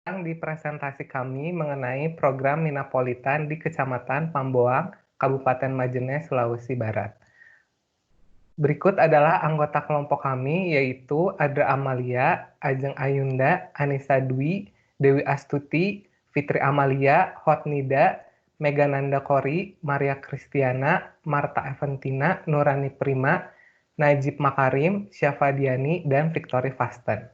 Di presentasi kami mengenai program Minapolitan di Kecamatan Pamboang, Kabupaten Majene, Sulawesi Barat. Berikut adalah anggota kelompok kami, yaitu Adra Amalia, Ajeng Ayunda, Anissa Dwi, Dewi Astuti, Fitri Amalia, Hotnida, Megananda Kori, Maria Kristiana, Marta Eventina, Nurani Prima, Najib Makarim, Syafadiani, dan Victory Fasten.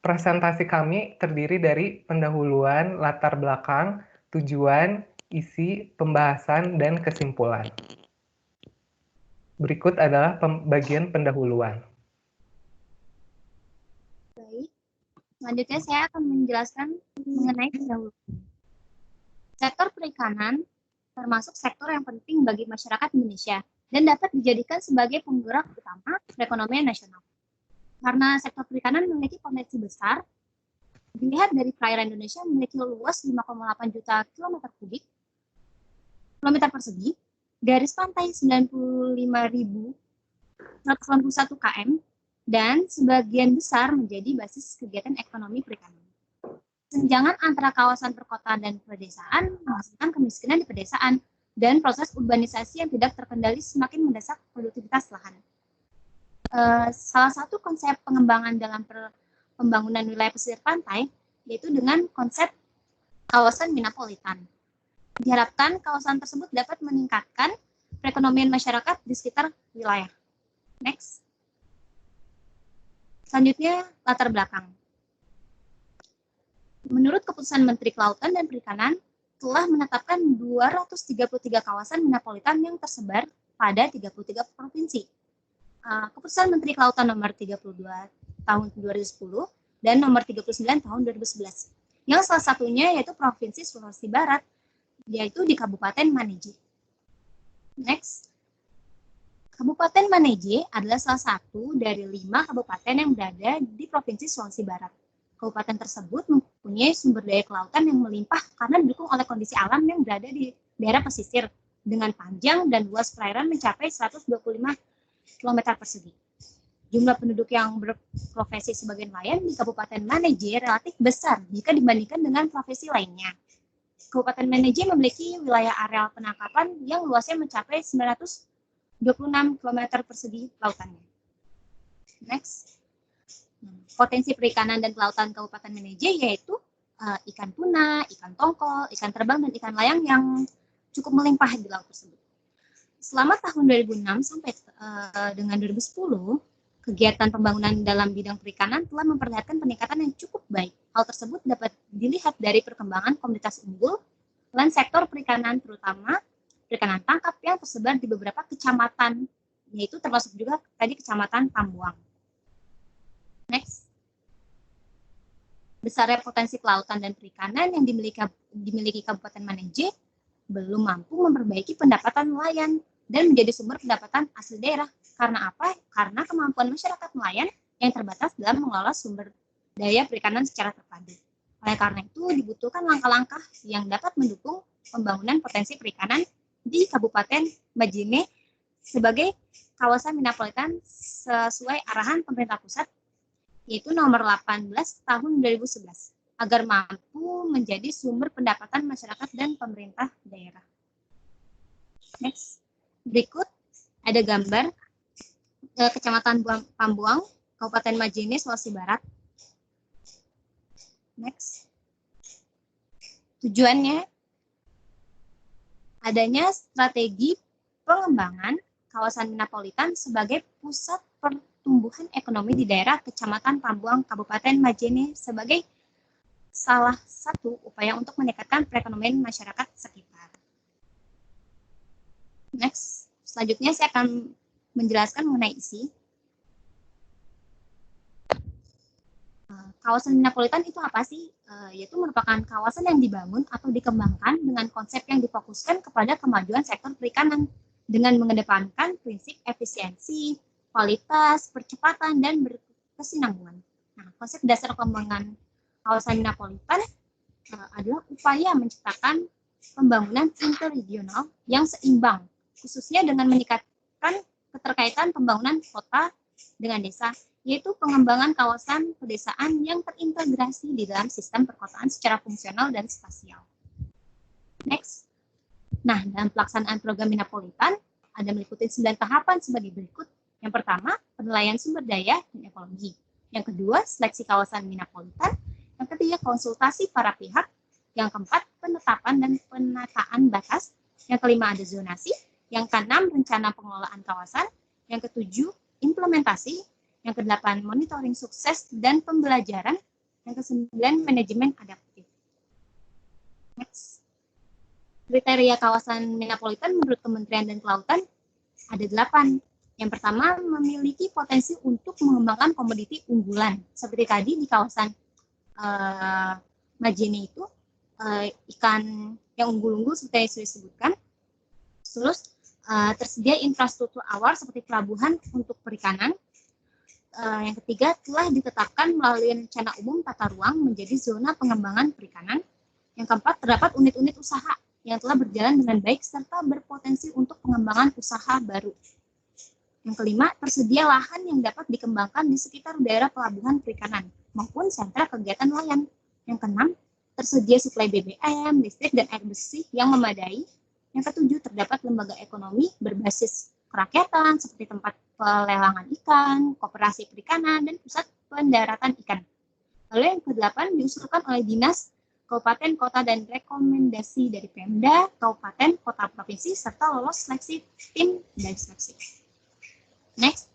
Presentasi kami terdiri dari pendahuluan, latar belakang, tujuan, isi, pembahasan, dan kesimpulan. Berikut adalah bagian pendahuluan. Baik, selanjutnya saya akan menjelaskan mengenai pendahuluan. Sektor perikanan termasuk sektor yang penting bagi masyarakat Indonesia dan dapat dijadikan sebagai penggerak utama perekonomian nasional. Karena sektor perikanan memiliki potensi besar, dilihat dari perairan Indonesia memiliki luas 5,8 juta kilometer persegi, garis pantai 95.181 km, dan sebagian besar menjadi basis kegiatan ekonomi perikanan. Kesenjangan antara kawasan perkotaan dan pedesaan menghasilkan kemiskinan di pedesaan dan proses urbanisasi yang tidak terkendali semakin mendesak produktivitas lahan. Salah satu konsep pengembangan dalam pembangunan wilayah pesisir pantai yaitu dengan konsep kawasan Minapolitan. Diharapkan kawasan tersebut dapat meningkatkan perekonomian masyarakat di sekitar wilayah. Next. Selanjutnya, latar belakang. Menurut keputusan Menteri Kelautan dan Perikanan, telah menetapkan 233 kawasan Minapolitan yang tersebar pada 33 provinsi. Keputusan Menteri Kelautan nomor 32 tahun 2010 dan nomor 39 tahun 2011. Yang salah satunya yaitu Provinsi Sulawesi Barat, yaitu di Kabupaten Maneje. Next. Kabupaten Maneje adalah salah satu dari 5 kabupaten yang berada di Provinsi Sulawesi Barat. Kabupaten tersebut mempunyai sumber daya kelautan yang melimpah karena didukung oleh kondisi alam yang berada di daerah pesisir dengan panjang dan luas perairan mencapai 125 km persegi. Jumlah penduduk yang berprofesi sebagai nelayan di Kabupaten Maneje relatif besar jika dibandingkan dengan profesi lainnya. Kabupaten Maneje memiliki wilayah areal penangkapan yang luasnya mencapai 926 km persegi lautannya. Next. Potensi perikanan dan kelautan Kabupaten Maneje yaitu ikan tuna, ikan tongkol, ikan terbang, dan ikan layang yang cukup melimpah di laut tersebut. Selama tahun 2006 sampai dengan 2010, kegiatan pembangunan dalam bidang perikanan telah memperlihatkan peningkatan yang cukup baik. Hal tersebut dapat dilihat dari perkembangan komoditas unggul dan sektor perikanan, terutama perikanan tangkap yang tersebar di beberapa kecamatan, yaitu termasuk juga tadi Kecamatan Pamboang. Next. Besarnya potensi kelautan dan perikanan yang dimiliki Kabupaten Maneje belum mampu memperbaiki pendapatan nelayan dan menjadi sumber pendapatan asli daerah. Karena apa? Karena kemampuan masyarakat nelayan yang terbatas dalam mengelola sumber daya perikanan secara terpadu. Oleh karena itu, dibutuhkan langkah-langkah yang dapat mendukung pembangunan potensi perikanan di Kabupaten Majene sebagai kawasan Minapolitan sesuai arahan pemerintah pusat, yaitu nomor 18 tahun 2011, agar mampu menjadi sumber pendapatan masyarakat dan pemerintah daerah. Next. Berikut ada gambar Kecamatan Pamboang, Kabupaten Majene, Sulawesi Barat. Next. Tujuannya adanya strategi pengembangan kawasan Minapolitan sebagai pusat pertumbuhan ekonomi di daerah Kecamatan Pamboang, Kabupaten Majene sebagai salah satu upaya untuk meningkatkan perekonomian masyarakat sekitar. Next, selanjutnya saya akan menjelaskan mengenai isi. Kawasan Minapolitan itu apa sih? Yaitu merupakan kawasan yang dibangun atau dikembangkan dengan konsep yang difokuskan kepada kemajuan sektor perikanan dengan mengedepankan prinsip efisiensi, kualitas, percepatan, dan berkesinambungan. Nah, konsep dasar pengembangan kawasan Minapolitan adalah upaya menciptakan pembangunan interregional yang seimbang, khususnya dengan meningkatkan keterkaitan pembangunan kota dengan desa yaitu pengembangan kawasan pedesaan yang terintegrasi di dalam sistem perkotaan secara fungsional dan spasial. Next. Nah, dalam pelaksanaan program Minapolitan, ada meliputi 9 tahapan sebagai berikut. Yang pertama, penilaian sumber daya dan ekologi. Yang kedua, seleksi kawasan Minapolitan. Yang ketiga, konsultasi para pihak. Yang keempat, penetapan dan penataan batas. Yang kelima, ada zonasi. Yang keenam, rencana pengelolaan kawasan. Yang ketujuh, implementasi. Yang kedelapan, monitoring sukses dan pembelajaran. Yang kesembilan, manajemen adaptif. Next. Kriteria kawasan Minapolitan menurut Kementerian dan Kelautan ada 8. Yang pertama, memiliki potensi untuk mengembangkan komoditi unggulan. Seperti tadi di kawasan Majene itu, ikan yang unggul-unggul seperti yang sudah disebutkan. Terus, tersedia infrastruktur awal seperti pelabuhan untuk perikanan. Yang ketiga, telah ditetapkan melalui rencana umum tata ruang menjadi zona pengembangan perikanan. Yang keempat, terdapat unit-unit usaha yang telah berjalan dengan baik serta berpotensi untuk pengembangan usaha baru. Yang kelima, tersedia lahan yang dapat dikembangkan di sekitar daerah pelabuhan perikanan maupun sentra kegiatan nelayan. Yang keenam, tersedia suplai BBM, listrik, dan air bersih yang memadai. Yang ketujuh, terdapat lembaga ekonomi berbasis kerakyatan seperti tempat pelelangan ikan, koperasi perikanan, dan pusat pendaratan ikan. Lalu yang kedelapan, diusulkan oleh Dinas Kabupaten, Kota, dan rekomendasi dari Pemda, Kabupaten, Kota, Provinsi, serta lolos seleksi tim dan seleksi. Next.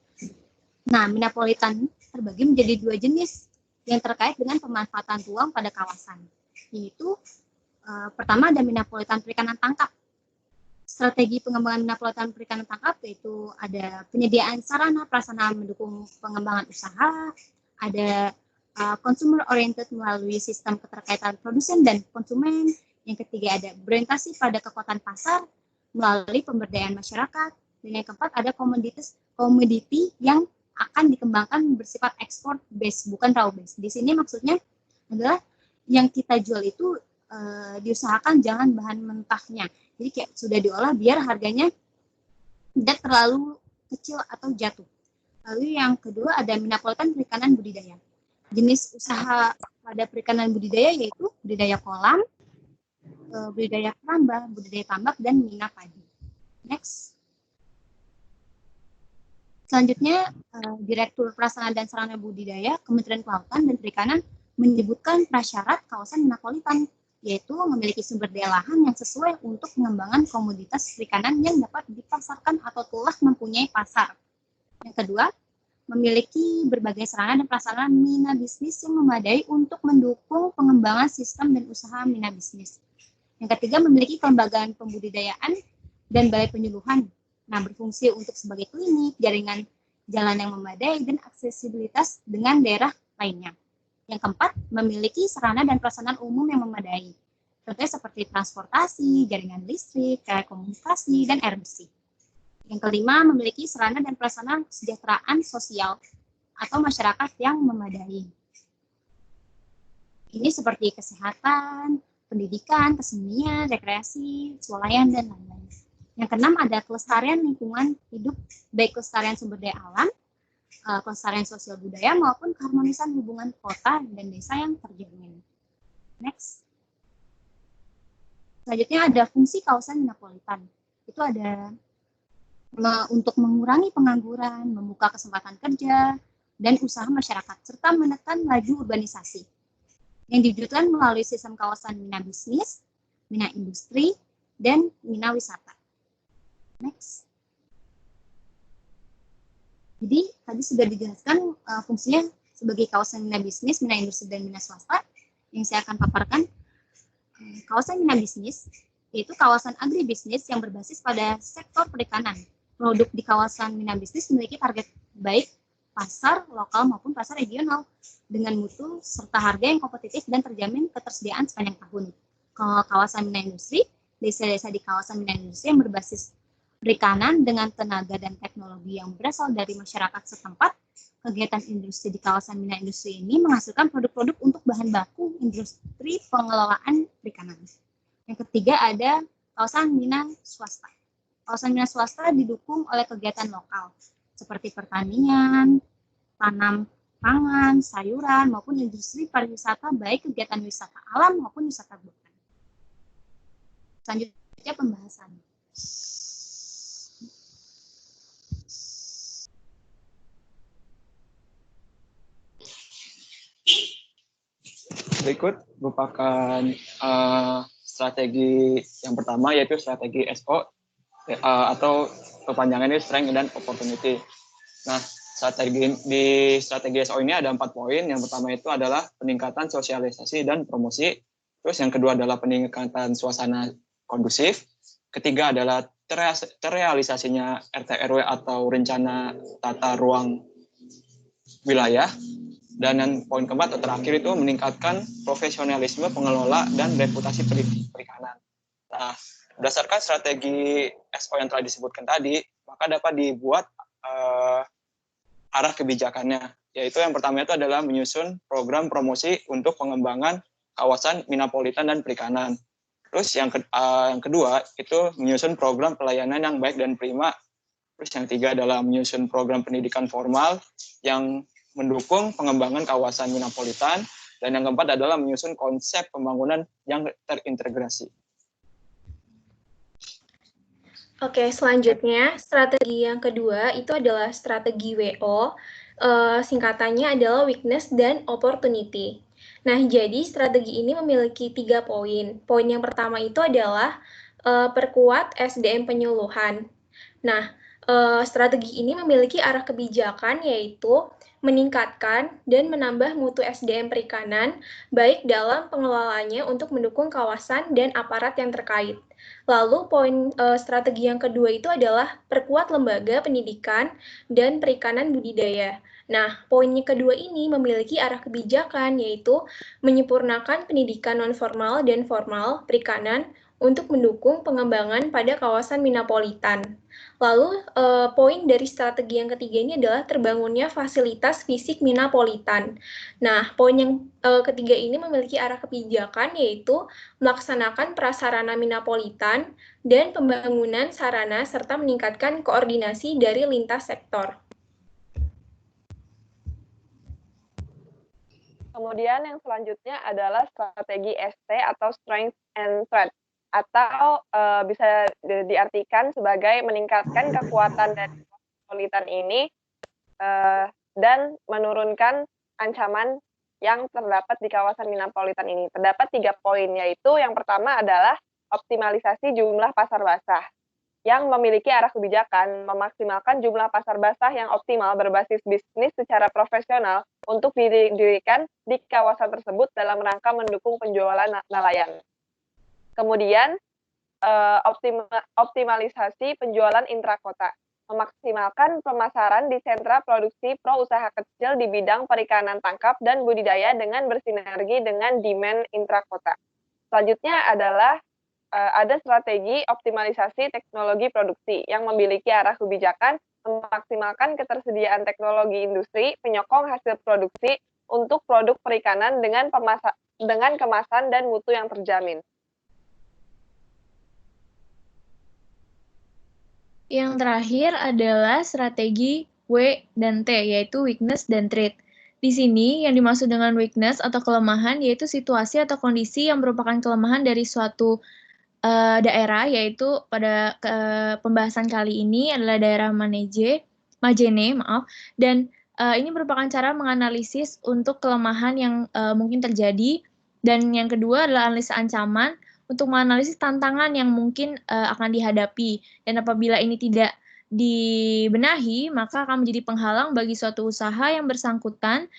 Nah, Minapolitan terbagi menjadi 2 jenis yang terkait dengan pemanfaatan ruang pada kawasan. Yaitu, pertama ada Minapolitan perikanan tangkap. Strategi pengembangan Minapolitan perikanan tangkap yaitu ada penyediaan sarana prasarana mendukung pengembangan usaha, ada consumer oriented melalui sistem keterkaitan produsen dan konsumen. Yang ketiga ada berorientasi pada kekuatan pasar melalui pemberdayaan masyarakat. Dan yang keempat ada komoditi yang akan dikembangkan bersifat export base, bukan raw base. Di sini maksudnya adalah yang kita jual itu diusahakan jangan bahan mentahnya. Jadi kayak sudah diolah biar harganya tidak terlalu kecil atau jatuh. Lalu yang kedua ada Minapolitan perikanan budidaya. Jenis usaha pada perikanan budidaya yaitu budidaya kolam, budidaya keramba, budidaya tambak, dan mina padi. Next. Selanjutnya, Direktur Prasarana dan Sarana Budidaya Kementerian Kelautan dan Perikanan menyebutkan prasyarat kawasan Minapolitan, yaitu memiliki sumber daya lahan yang sesuai untuk pengembangan komoditas perikanan yang dapat dipasarkan atau telah mempunyai pasar. Yang kedua, memiliki berbagai sarana dan prasarana mina bisnis yang memadai untuk mendukung pengembangan sistem dan usaha mina bisnis. Yang ketiga, memiliki kelembagaan pembudidayaan dan balai penyuluhan. Nah, berfungsi untuk sebagai klinik, jaringan jalan yang memadai, dan aksesibilitas dengan daerah lainnya. Yang keempat, memiliki sarana dan prasarana umum yang memadai. Contohnya seperti transportasi, jaringan listrik, telekomunikasi, dan air bersih. Yang kelima, memiliki sarana dan prasarana kesejahteraan sosial atau masyarakat yang memadai. Ini seperti kesehatan, pendidikan, kesenian, rekreasi, swalayan, dan lain-lain. Yang keenam ada kelestarian lingkungan hidup, baik kelestarian sumber daya alam, kelestarian sosial budaya, maupun keharmonisan hubungan kota dan desa yang terjalin. Next. Selanjutnya ada fungsi kawasan Minapolitan. Itu ada untuk mengurangi pengangguran, membuka kesempatan kerja, dan usaha masyarakat, serta menekan laju urbanisasi. Yang diwujudkan melalui sistem kawasan mina bisnis, mina industri, dan mina wisata. Next. Jadi, tadi sudah dijelaskan fungsinya sebagai kawasan mina bisnis, mina industri, dan mina swasta. Yang saya akan paparkan, kawasan mina bisnis, yaitu kawasan agribisnis yang berbasis pada sektor perikanan. Produk di kawasan mina bisnis memiliki target baik pasar lokal maupun pasar regional dengan mutu serta harga yang kompetitif dan terjamin ketersediaan sepanjang tahun. Kalau kawasan mina industri, desa-desa di kawasan mina industri yang berbasis perikanan dengan tenaga dan teknologi yang berasal dari masyarakat setempat, kegiatan industri di kawasan mina industri ini menghasilkan produk-produk untuk bahan baku industri pengelolaan perikanan. Yang ketiga ada kawasan mina swasta. Kawasan mina swasta didukung oleh kegiatan lokal seperti pertanian, tanam pangan, sayuran, maupun industri pariwisata, baik kegiatan wisata alam maupun wisata buatan. Selanjutnya pembahasan. Berikut merupakan strategi yang pertama, yaitu strategi SO atau kepanjangannya Strength dan Opportunity. Nah, strategi SO ini ada 4 poin. Yang pertama itu adalah peningkatan sosialisasi dan promosi. Terus yang kedua adalah peningkatan suasana kondusif. Ketiga adalah terrealisasinya RT/RW atau rencana tata ruang wilayah. Dan yang poin keempat atau terakhir itu meningkatkan profesionalisme pengelola dan reputasi perikanan. Nah, berdasarkan strategi SO yang telah disebutkan tadi, maka dapat dibuat arah kebijakannya, yaitu yang pertama itu adalah menyusun program promosi untuk pengembangan kawasan Minapolitan dan perikanan. Terus yang kedua itu menyusun program pelayanan yang baik dan prima. Terus yang ketiga adalah menyusun program pendidikan formal yang mendukung pengembangan kawasan Minapolitan, dan yang keempat adalah menyusun konsep pembangunan yang terintegrasi. Oke, selanjutnya strategi yang kedua itu adalah strategi WO, singkatannya adalah weakness dan opportunity. Nah, jadi strategi ini memiliki 3 poin. Poin yang pertama itu adalah perkuat SDM penyuluhan. Nah, strategi ini memiliki arah kebijakan yaitu meningkatkan dan menambah mutu SDM perikanan, baik dalam pengelolaannya untuk mendukung kawasan dan aparat yang terkait. Lalu poin strategi yang kedua itu adalah perkuat lembaga pendidikan dan perikanan budidaya. Nah, poin yang kedua ini memiliki arah kebijakan yaitu menyempurnakan pendidikan non-formal dan formal perikanan untuk mendukung pengembangan pada kawasan Minapolitan. Lalu, poin dari strategi yang ketiga ini adalah terbangunnya fasilitas fisik Minapolitan. Nah, poin yang ketiga ini memiliki arah kebijakan yaitu melaksanakan prasarana Minapolitan dan pembangunan sarana serta meningkatkan koordinasi dari lintas sektor. Kemudian yang selanjutnya adalah strategi ST atau Strength and Threat, atau bisa diartikan sebagai meningkatkan kekuatan dari Minapolitan ini dan menurunkan ancaman yang terdapat di kawasan Minapolitan ini. Terdapat 3 poin, yaitu yang pertama adalah optimalisasi jumlah pasar basah, yang memiliki arah kebijakan memaksimalkan jumlah pasar basah yang optimal berbasis bisnis secara profesional untuk didirikan di kawasan tersebut dalam rangka mendukung penjualan nelayan. Kemudian, optimalisasi penjualan intrakota, memaksimalkan pemasaran di sentra produksi pro usaha kecil di bidang perikanan tangkap dan budidaya dengan bersinergi dengan demand intrakota. Selanjutnya adalah ada strategi optimalisasi teknologi produksi yang memiliki arah kebijakan memaksimalkan ketersediaan teknologi industri penyokong hasil produksi untuk produk perikanan dengan kemasan dan mutu yang terjamin. Yang terakhir adalah strategi W dan T, yaitu weakness dan threat. Di sini yang dimaksud dengan weakness atau kelemahan yaitu situasi atau kondisi yang merupakan kelemahan dari suatu daerah, yaitu pada pembahasan kali ini adalah daerah Majene, dan ini merupakan cara menganalisis untuk kelemahan yang mungkin terjadi, dan yang kedua adalah analisa ancaman untuk menganalisis tantangan yang mungkin akan dihadapi, dan apabila ini tidak dibenahi, maka akan menjadi penghalang bagi suatu usaha yang bersangkutan,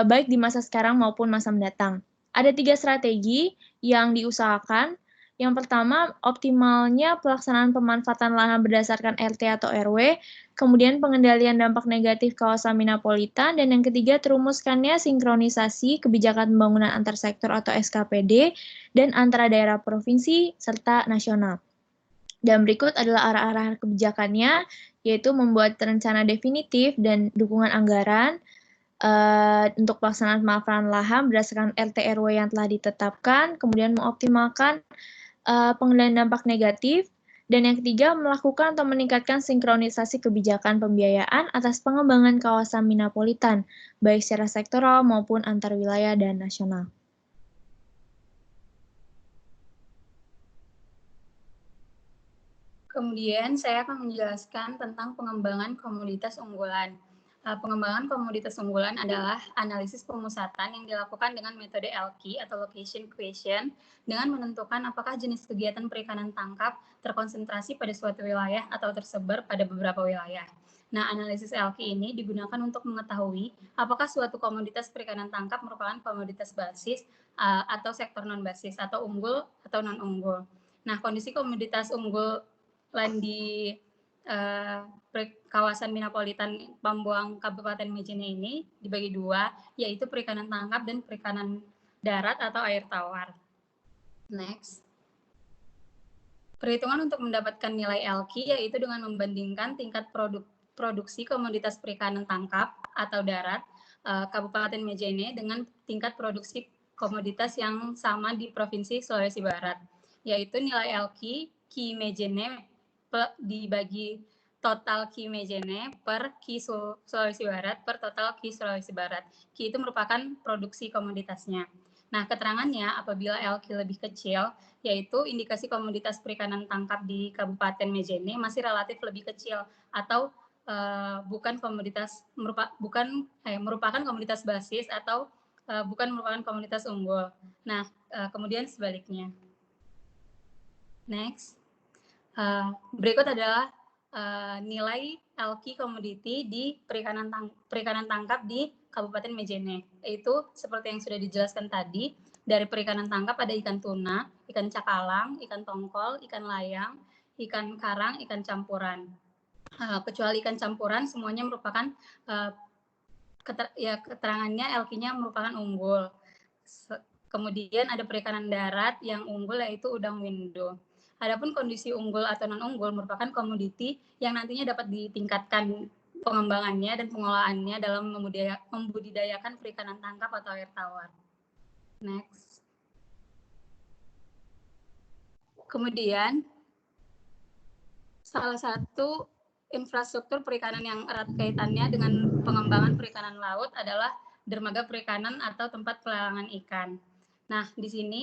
baik di masa sekarang maupun masa mendatang. Ada 3 strategi yang diusahakan. Yang pertama, optimalnya pelaksanaan pemanfaatan lahan berdasarkan RT atau RW, kemudian pengendalian dampak negatif kawasan Minapolitan, dan yang ketiga, terumuskannya sinkronisasi kebijakan pembangunan antar sektor atau SKPD dan antara daerah provinsi serta nasional. Dan berikut adalah arah-arah kebijakannya, yaitu membuat rencana definitif dan dukungan anggaran untuk pelaksanaan pemamanfaatan lahan berdasarkan RT RW yang telah ditetapkan, kemudian mengoptimalkan pengendalian dampak negatif Dan yang ketiga, melakukan atau meningkatkan sinkronisasi kebijakan pembiayaan atas pengembangan kawasan Minapolitan, baik secara sektoral maupun antar wilayah dan nasional. Kemudian saya akan menjelaskan tentang pengembangan komoditas unggulan. Pengembangan komoditas unggulan adalah analisis pemusatan yang dilakukan dengan metode LQ atau Location Question dengan menentukan apakah jenis kegiatan perikanan tangkap terkonsentrasi pada suatu wilayah atau tersebar pada beberapa wilayah. Nah, analisis LQ ini digunakan untuk mengetahui apakah suatu komoditas perikanan tangkap merupakan komoditas basis atau sektor non-basis atau unggul atau non-unggul. Nah, kondisi komoditas unggul di kawasan Minapolitan Pambuang Kabupaten Majene ini dibagi dua, yaitu perikanan tangkap dan perikanan darat atau air tawar. Next. Perhitungan untuk mendapatkan nilai LQ yaitu dengan membandingkan tingkat produksi komoditas perikanan tangkap atau darat Kabupaten Majene dengan tingkat produksi komoditas yang sama di Provinsi Sulawesi Barat, yaitu nilai LQ Ki Majene dibagi total Ki Majene per Ki Sulawesi Barat per total Ki Sulawesi Barat. Ki itu merupakan produksi komoditasnya. Nah, keterangannya apabila LQ lebih kecil, yaitu indikasi komoditas perikanan tangkap di Kabupaten Majene masih relatif lebih kecil atau merupakan komoditas basis atau bukan merupakan komoditas unggul. Nah, kemudian sebaliknya. Next. Berikut adalah nilai LQ komoditi di perikanan tangkap di Kabupaten Majene. Itu seperti yang sudah dijelaskan tadi, dari perikanan tangkap ada ikan tuna, ikan cakalang, ikan tongkol, ikan layang, ikan karang, ikan campuran. Kecuali ikan campuran, semuanya merupakan keterangannya LQ-nya merupakan unggul. Kemudian ada perikanan darat yang unggul yaitu udang window. Adapun kondisi unggul atau non-unggul merupakan komoditi yang nantinya dapat ditingkatkan pengembangannya dan pengolahannya dalam membudidayakan perikanan tangkap atau air tawar. Next. Kemudian, salah satu infrastruktur perikanan yang erat kaitannya dengan pengembangan perikanan laut adalah dermaga perikanan atau tempat pelelangan ikan. Nah, di sini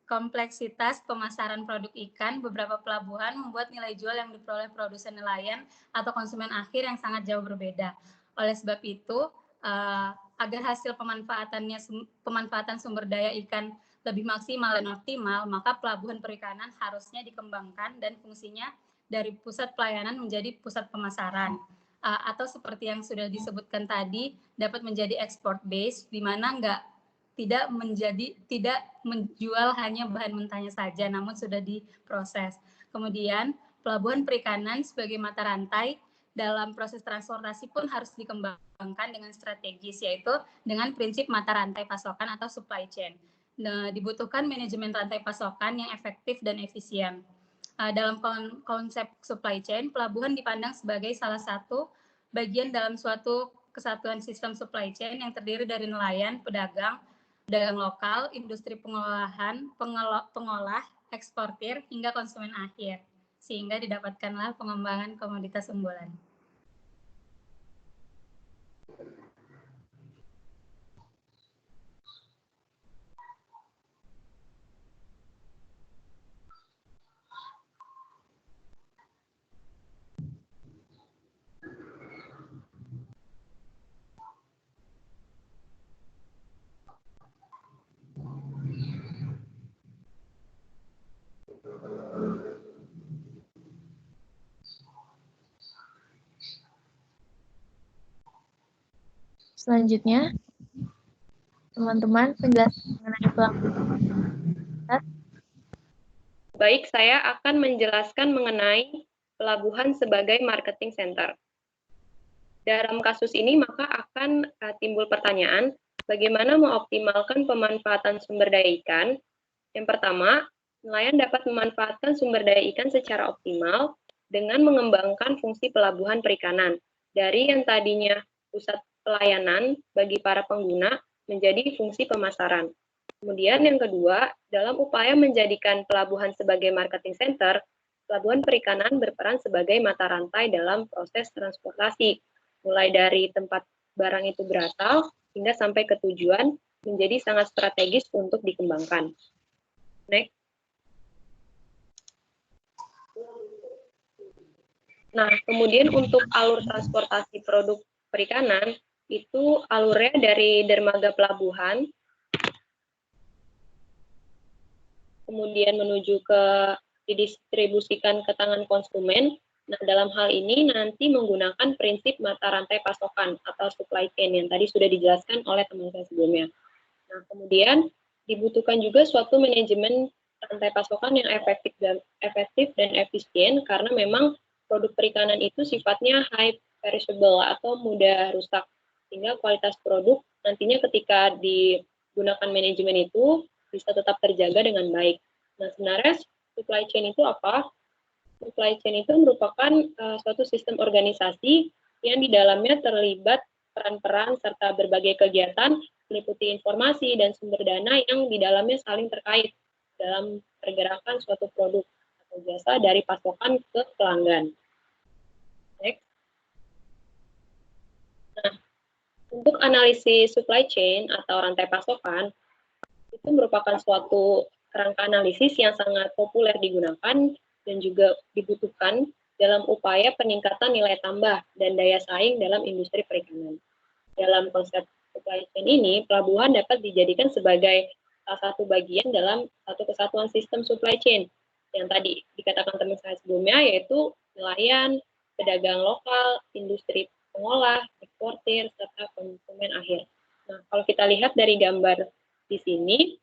kompleksitas pemasaran produk ikan, beberapa pelabuhan membuat nilai jual yang diperoleh produsen nelayan atau konsumen akhir yang sangat jauh berbeda. Oleh sebab itu, agar hasil pemanfaatan sumber daya ikan lebih maksimal dan optimal, maka pelabuhan perikanan harusnya dikembangkan dan fungsinya dari pusat pelayanan menjadi pusat pemasaran. Atau seperti yang sudah disebutkan tadi, dapat menjadi export base, di mana tidak menjual hanya bahan mentahnya saja, namun sudah diproses. Kemudian pelabuhan perikanan sebagai mata rantai dalam proses transportasi pun harus dikembangkan dengan strategis, yaitu dengan prinsip mata rantai pasokan atau supply chain. Nah, dibutuhkan manajemen rantai pasokan yang efektif dan efisien. Dalam konsep supply chain, pelabuhan dipandang sebagai salah satu bagian dalam suatu kesatuan sistem supply chain yang terdiri dari nelayan, pedagang lokal, industri pengolah, eksportir, hingga konsumen akhir, sehingga didapatkanlah pengembangan komoditas unggulan. Selanjutnya, teman-teman, penjelasan mengenai pelabuhan. Baik, saya akan menjelaskan mengenai pelabuhan sebagai marketing center. Dalam kasus ini, maka akan timbul pertanyaan, bagaimana mengoptimalkan pemanfaatan sumber daya ikan? Yang pertama, nelayan dapat memanfaatkan sumber daya ikan secara optimal dengan mengembangkan fungsi pelabuhan perikanan dari yang tadinya pusat pelayanan bagi para pengguna menjadi fungsi pemasaran. Kemudian yang kedua, dalam upaya menjadikan pelabuhan sebagai marketing center, pelabuhan perikanan berperan sebagai mata rantai dalam proses transportasi, mulai dari tempat barang itu berasal hingga sampai ke tujuan, menjadi sangat strategis untuk dikembangkan. Next. Nah, kemudian untuk alur transportasi produk perikanan, itu alurnya dari dermaga pelabuhan, kemudian menuju ke didistribusikan ke tangan konsumen. Nah, dalam hal ini nanti menggunakan prinsip mata rantai pasokan atau supply chain yang tadi sudah dijelaskan oleh teman saya sebelumnya. Nah, kemudian dibutuhkan juga suatu manajemen rantai pasokan yang efektif dan efisien karena memang produk perikanan itu sifatnya high perishable atau mudah rusak, sehingga kualitas produk nantinya ketika digunakan manajemen itu bisa tetap terjaga dengan baik. Nah, sebenarnya supply chain itu apa? Supply chain itu merupakan suatu sistem organisasi yang di dalamnya terlibat peran-peran serta berbagai kegiatan meliputi informasi dan sumber dana yang di dalamnya saling terkait dalam pergerakan suatu produk atau jasa dari pasokan ke pelanggan. Next. Nah, untuk analisis supply chain atau rantai pasokan, itu merupakan suatu kerangka analisis yang sangat populer digunakan dan juga dibutuhkan dalam upaya peningkatan nilai tambah dan daya saing dalam industri perikanan. Dalam konsep supply chain ini, pelabuhan dapat dijadikan sebagai salah satu bagian dalam satu kesatuan sistem supply chain yang tadi dikatakan teman saya sebelumnya, yaitu nelayan, pedagang lokal, industri pengolah, eksportir, serta konsumen akhir. Nah, kalau kita lihat dari gambar di sini,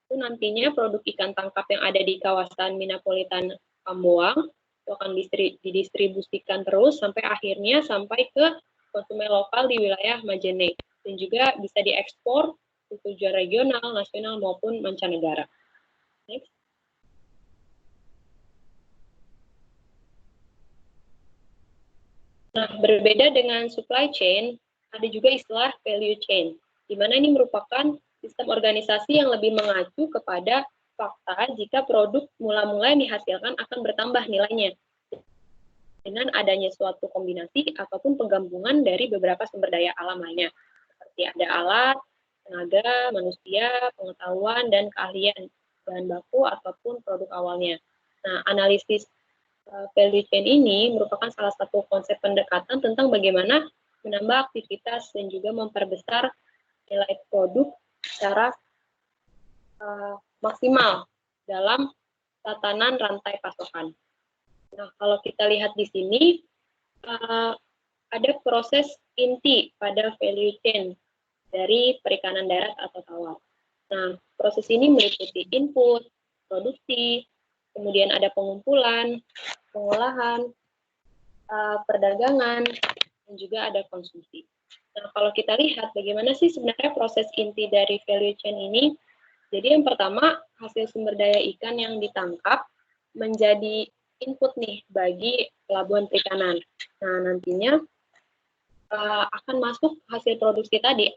itu nantinya produk ikan tangkap yang ada di kawasan Minapolitan Pamuang itu akan didistribusikan terus sampai akhirnya sampai ke konsumen lokal di wilayah Majene dan juga bisa diekspor ke tujuan regional, nasional maupun mancanegara. Next. Nah, berbeda dengan supply chain, ada juga istilah value chain, di mana ini merupakan sistem organisasi yang lebih mengacu kepada fakta jika produk mula-mula yang dihasilkan akan bertambah nilainya dengan adanya suatu kombinasi ataupun penggabungan dari beberapa sumber daya alam lainnya, seperti ada alat, tenaga, manusia, pengetahuan, dan keahlian bahan baku ataupun produk awalnya. Nah, analisis value chain ini merupakan salah satu konsep pendekatan tentang bagaimana menambah aktivitas dan juga memperbesar nilai produk secara maksimal dalam tatanan rantai pasokan. Nah, kalau kita lihat di sini, ada proses inti pada value chain dari perikanan darat atau tawar. Nah, proses ini meliputi input, produksi, kemudian ada pengumpulan, pengolahan, perdagangan, dan juga ada konsumsi. Nah, kalau kita lihat bagaimana sih sebenarnya proses inti dari value chain ini, jadi yang pertama, hasil sumber daya ikan yang ditangkap menjadi input nih bagi pelabuhan perikanan. Nah, nantinya akan masuk hasil produksi tadi,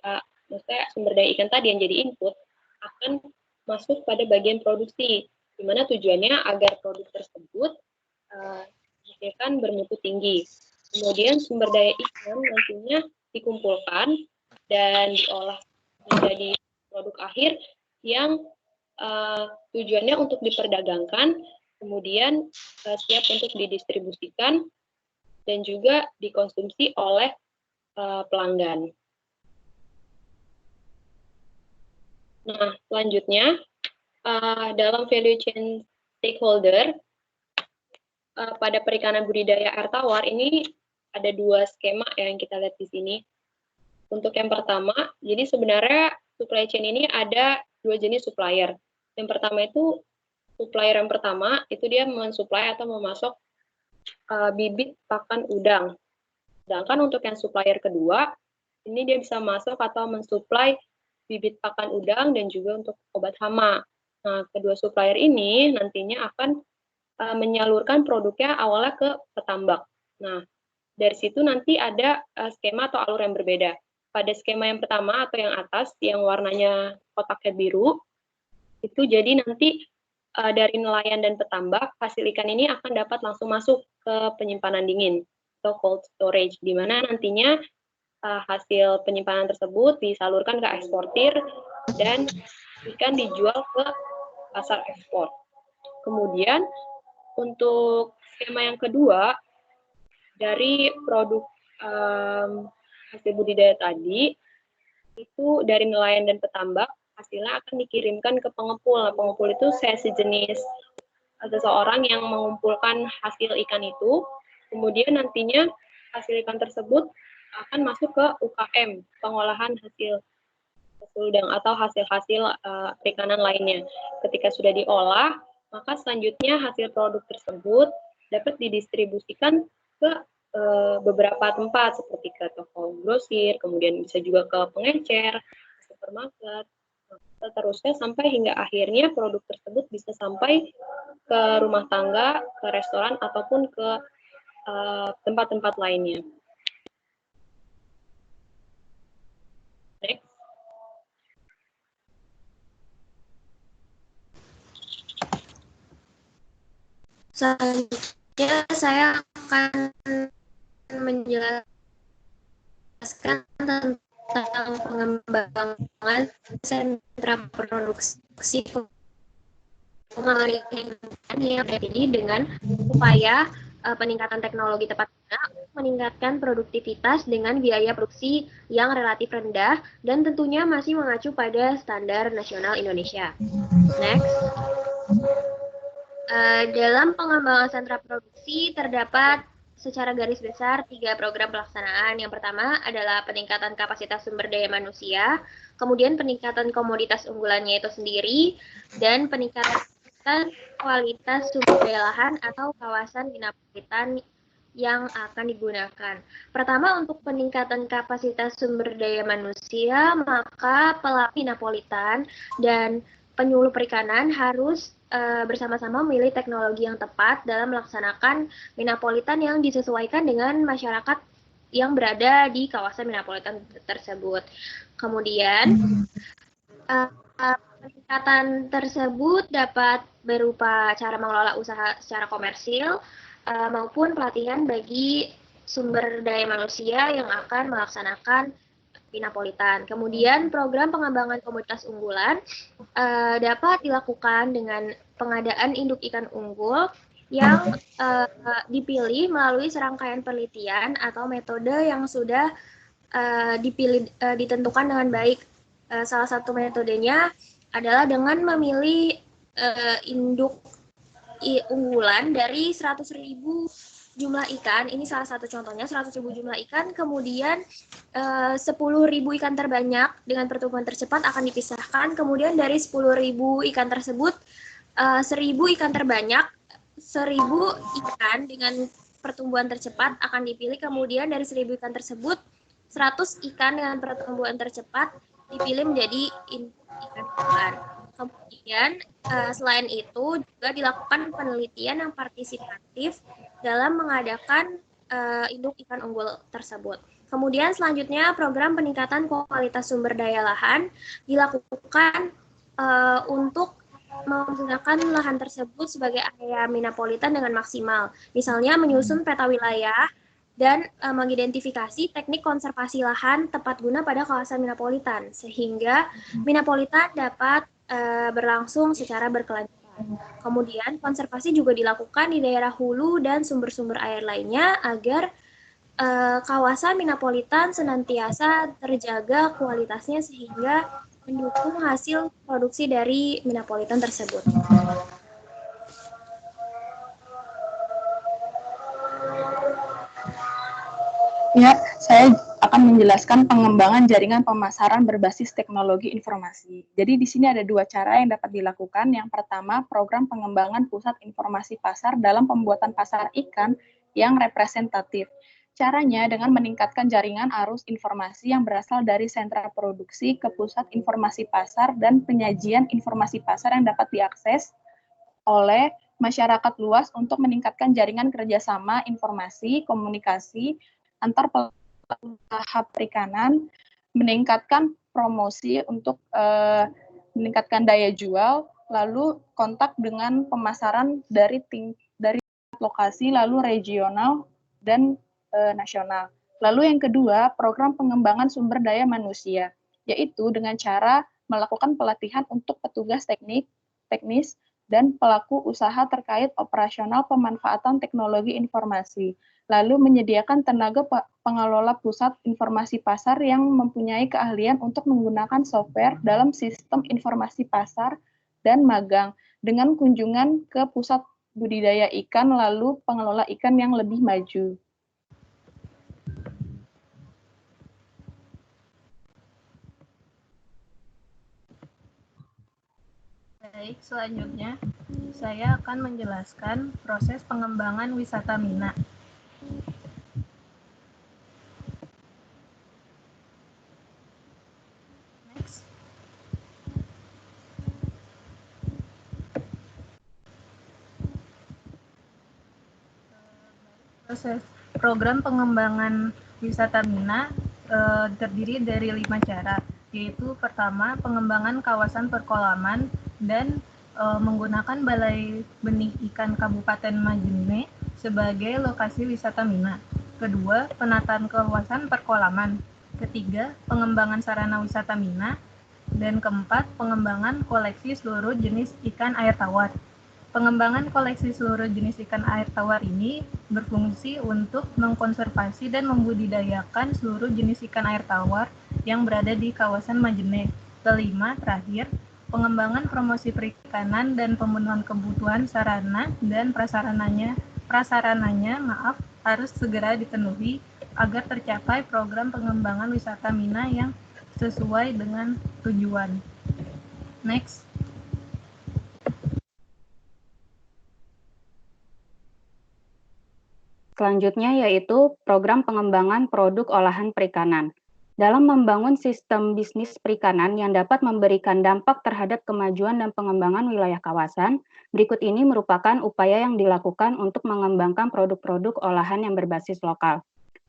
maksudnya sumber daya ikan tadi yang jadi input, akan masuk pada bagian produksi, di mana tujuannya agar produk tersebut dihasilkan bermutu tinggi. Kemudian sumber daya ikan nantinya dikumpulkan dan diolah menjadi produk akhir yang tujuannya untuk diperdagangkan, kemudian siap untuk didistribusikan dan juga dikonsumsi oleh pelanggan. Nah, selanjutnya dalam value chain stakeholder pada perikanan budidaya air tawar ini ada dua skema yang kita lihat di sini. Untuk yang pertama, jadi sebenarnya supply chain ini ada dua jenis supplier. Yang pertama itu supplier yang pertama itu dia mensuplai atau memasok bibit pakan udang. Sedangkan untuk yang supplier kedua, ini dia bisa masuk atau mensuplai bibit pakan udang dan juga untuk obat hama. Nah, kedua supplier ini nantinya akan menyalurkan produknya awalnya ke petambak. Nah, dari situ nanti ada skema atau alur yang berbeda. Pada skema yang pertama atau yang atas, yang warnanya kotaknya biru, Itu jadi nanti dari nelayan dan petambak, hasil ikan ini akan dapat langsung masuk ke penyimpanan dingin atau cold storage, di mana nantinya hasil penyimpanan tersebut disalurkan ke eksportir dan ikan dijual ke pasar ekspor. Kemudian untuk skema yang kedua, dari produk hasil budidaya tadi, itu dari nelayan dan petambak, hasilnya akan dikirimkan ke pengepul. Nah, pengepul itu sejenis seseorang yang mengumpulkan hasil ikan itu, kemudian nantinya hasil ikan tersebut akan masuk ke UKM, pengolahan hasil udang atau hasil-hasil perikanan lainnya. Ketika sudah diolah, maka selanjutnya hasil produk tersebut dapat didistribusikan ke beberapa tempat seperti ke toko grosir, kemudian bisa juga ke pengecer, supermarket, seterusnya sampai hingga akhirnya produk tersebut bisa sampai ke rumah tangga, ke restoran ataupun ke tempat-tempat lainnya. Next. Selanjutnya saya akan menjelaskan tentang pengembangan sentra produksi pengembangan yang berdiri dengan upaya peningkatan teknologi tepat guna, meningkatkan produktivitas dengan biaya produksi yang relatif rendah dan tentunya masih mengacu pada standar nasional Indonesia. Next. Dalam pengembangan sentra produksi terdapat secara garis besar 3 program pelaksanaan. Yang pertama adalah peningkatan kapasitas sumber daya manusia, kemudian peningkatan komoditas unggulannya itu sendiri, dan peningkatan kualitas sumber daya lahan atau kawasan minapolitan yang akan digunakan. Pertama, untuk peningkatan kapasitas sumber daya manusia, maka pelapis minapolitan dan penyuluh perikanan harus bersama-sama memilih teknologi yang tepat dalam melaksanakan minapolitan yang disesuaikan dengan masyarakat yang berada di kawasan minapolitan tersebut. Kemudian, peningkatan tersebut dapat berupa cara mengelola usaha secara komersil maupun pelatihan bagi sumber daya manusia yang akan melaksanakan minapolitan. Kemudian program pengembangan komoditas unggulan dapat dilakukan dengan pengadaan induk ikan unggul yang dipilih melalui serangkaian penelitian atau metode yang sudah ditentukan dengan baik. Salah satu metodenya adalah dengan memilih induk unggulan dari 100.000 jumlah ikan, ini salah satu contohnya, 100.000 jumlah ikan, kemudian 10.000 ikan terbanyak dengan pertumbuhan tercepat akan dipisahkan, kemudian dari 10.000 ikan tersebut, 1.000 ikan terbanyak, 1.000 ikan dengan pertumbuhan tercepat akan dipilih, kemudian dari 1.000 ikan tersebut, 100 ikan dengan pertumbuhan tercepat dipilih menjadi ikan unggulan. Kemudian selain itu juga dilakukan penelitian yang partisipatif dalam mengadakan induk ikan unggul tersebut. Kemudian selanjutnya program peningkatan kualitas sumber daya lahan dilakukan untuk menggunakan lahan tersebut sebagai area minapolitan dengan maksimal. Misalnya menyusun peta wilayah dan mengidentifikasi teknik konservasi lahan tepat guna pada kawasan minapolitan sehingga minapolitan dapat berlangsung secara berkelanjutan. Kemudian konservasi juga dilakukan di daerah hulu dan sumber-sumber air lainnya agar kawasan minapolitan senantiasa terjaga kualitasnya sehingga mendukung hasil produksi dari minapolitan tersebut. Ya, saya akan menjelaskan pengembangan jaringan pemasaran berbasis teknologi informasi. Jadi di sini ada 2 cara yang dapat dilakukan. Yang pertama, program pengembangan pusat informasi pasar dalam pembuatan pasar ikan yang representatif. Caranya dengan meningkatkan jaringan arus informasi yang berasal dari sentra produksi ke pusat informasi pasar dan penyajian informasi pasar yang dapat diakses oleh masyarakat luas untuk meningkatkan jaringan kerjasama informasi, komunikasi, antar pelaku usaha perikanan, meningkatkan promosi untuk meningkatkan daya jual, lalu kontak dengan pemasaran dari lokasi, lalu regional dan nasional. Lalu yang kedua, program pengembangan sumber daya manusia, yaitu dengan cara melakukan pelatihan untuk petugas teknis dan pelaku usaha terkait operasional pemanfaatan teknologi informasi. Lalu menyediakan tenaga pengelola pusat informasi pasar yang mempunyai keahlian untuk menggunakan software dalam sistem informasi pasar dan magang dengan kunjungan ke pusat budidaya ikan lalu pengelola ikan yang lebih maju. Baik, selanjutnya saya akan menjelaskan proses pengembangan wisata Mina. Next. Proses program pengembangan wisata Mina terdiri dari 5 cara, yaitu pertama, pengembangan kawasan perkolaman dan menggunakan Balai Benih Ikan Kabupaten Majene sebagai lokasi wisata Mina. Kedua, penataan kawasan perkolaman. Ketiga, pengembangan sarana wisata Mina. Dan keempat, pengembangan koleksi seluruh jenis ikan air tawar. Pengembangan koleksi seluruh jenis ikan air tawar ini berfungsi untuk mengkonservasi dan membudidayakan seluruh jenis ikan air tawar yang berada di kawasan Majene. Kelima, terakhir, pengembangan promosi perikanan dan pemenuhan kebutuhan sarana dan prasarananya harus segera dipenuhi agar tercapai program pengembangan wisata Mina yang sesuai dengan tujuan. Next. Selanjutnya yaitu program pengembangan produk olahan perikanan. Dalam membangun sistem bisnis perikanan yang dapat memberikan dampak terhadap kemajuan dan pengembangan wilayah kawasan, berikut ini merupakan upaya yang dilakukan untuk mengembangkan produk-produk olahan yang berbasis lokal.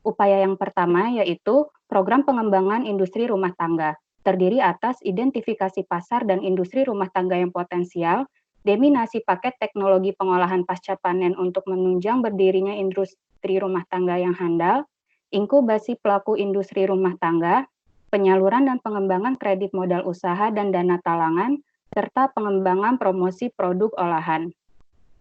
Upaya yang pertama yaitu program pengembangan industri rumah tangga, terdiri atas identifikasi pasar dan industri rumah tangga yang potensial, deminasi paket teknologi pengolahan pasca panen untuk menunjang berdirinya industri rumah tangga yang handal, inkubasi pelaku industri rumah tangga, penyaluran dan pengembangan kredit modal usaha dan dana talangan, serta pengembangan promosi produk olahan.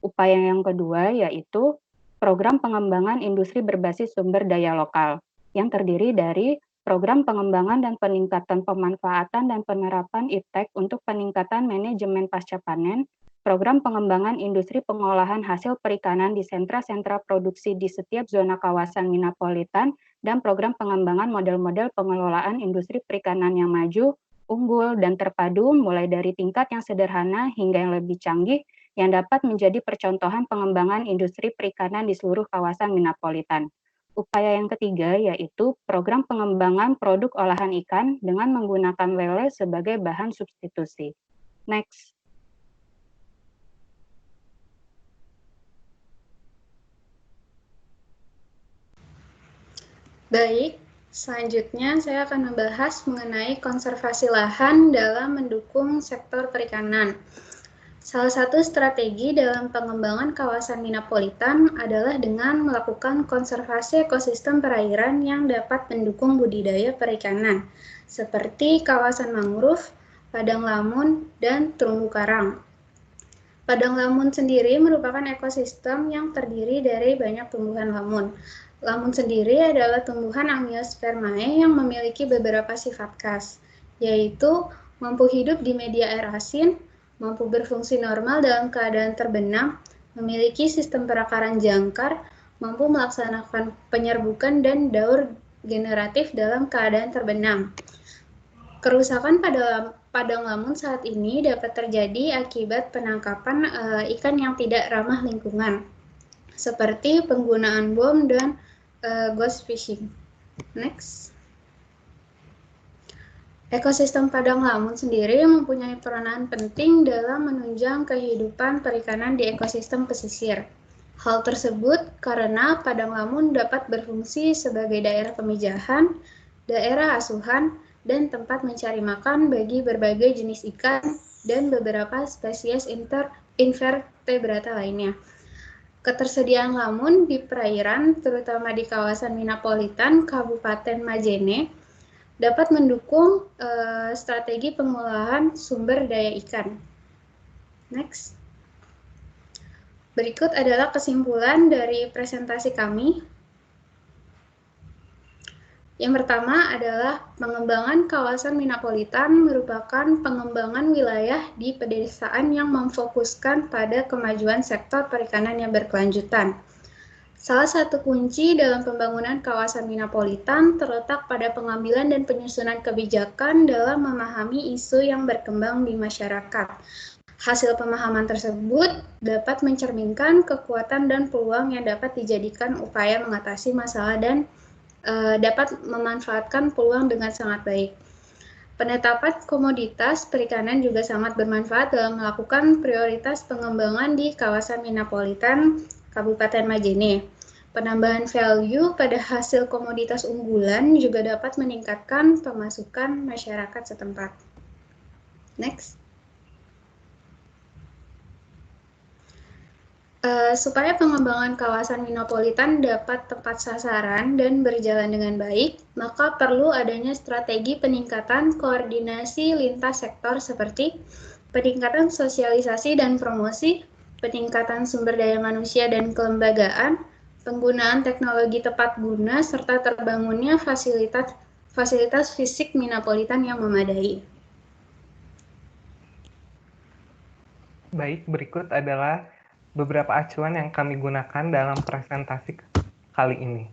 Upaya yang kedua yaitu program pengembangan industri berbasis sumber daya lokal, yang terdiri dari program pengembangan dan peningkatan pemanfaatan dan penerapan iptek untuk peningkatan manajemen pasca panen, program pengembangan industri pengolahan hasil perikanan di sentra-sentra produksi di setiap zona kawasan Minapolitan, dan program pengembangan model-model pengelolaan industri perikanan yang maju, unggul, dan terpadu mulai dari tingkat yang sederhana hingga yang lebih canggih yang dapat menjadi percontohan pengembangan industri perikanan di seluruh kawasan Minapolitan. Upaya yang ketiga yaitu program pengembangan produk olahan ikan dengan menggunakan lele sebagai bahan substitusi. Next. Baik, selanjutnya saya akan membahas mengenai konservasi lahan dalam mendukung sektor perikanan. Salah satu strategi dalam pengembangan kawasan Minapolitan adalah dengan melakukan konservasi ekosistem perairan yang dapat mendukung budidaya perikanan, seperti kawasan mangrove, padang lamun, dan terumbu karang. Padang lamun sendiri merupakan ekosistem yang terdiri dari banyak tumbuhan lamun. Lamun sendiri adalah tumbuhan Angiospermae yang memiliki beberapa sifat khas, yaitu mampu hidup di media air asin, mampu berfungsi normal dalam keadaan terbenam, memiliki sistem perakaran jangkar, mampu melaksanakan penyerbukan dan daur generatif dalam keadaan terbenam. Kerusakan pada padang lamun saat ini dapat terjadi akibat penangkapan ikan yang tidak ramah lingkungan, seperti penggunaan bom dan ghost fishing. Next. Ekosistem padang lamun sendiri mempunyai peranan penting dalam menunjang kehidupan perikanan di ekosistem pesisir. Hal tersebut karena padang lamun dapat berfungsi sebagai daerah pemijahan, daerah asuhan, dan tempat mencari makan bagi berbagai jenis ikan dan beberapa spesies invertebrata lainnya. Ketersediaan lamun di perairan, terutama di kawasan Minapolitan, Kabupaten Majene, dapat mendukung strategi pengolahan sumber daya ikan. Next. Berikut adalah kesimpulan dari presentasi kami. Yang pertama adalah pengembangan kawasan Minapolitan merupakan pengembangan wilayah di pedesaan yang memfokuskan pada kemajuan sektor perikanan yang berkelanjutan. Salah satu kunci dalam pembangunan kawasan Minapolitan terletak pada pengambilan dan penyusunan kebijakan dalam memahami isu yang berkembang di masyarakat. Hasil pemahaman tersebut dapat mencerminkan kekuatan dan peluang yang dapat dijadikan upaya mengatasi masalah dan dapat memanfaatkan peluang dengan sangat baik. Penetapan komoditas perikanan juga sangat bermanfaat dalam melakukan prioritas pengembangan di kawasan Minapolitan, Kabupaten Majene. Penambahan value pada hasil komoditas unggulan juga dapat meningkatkan pemasukan masyarakat setempat. Next. Supaya pengembangan kawasan Minapolitan dapat tepat sasaran dan berjalan dengan baik, maka perlu adanya strategi peningkatan koordinasi lintas sektor seperti peningkatan sosialisasi dan promosi, peningkatan sumber daya manusia dan kelembagaan, penggunaan teknologi tepat guna, serta terbangunnya fasilitas fisik Minapolitan yang memadai. Baik, berikut adalah beberapa acuan yang kami gunakan dalam presentasi kali ini.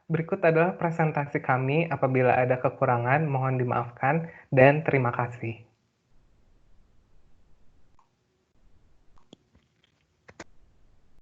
Berikut adalah presentasi kami. Apabila ada kekurangan, mohon dimaafkan dan terima kasih.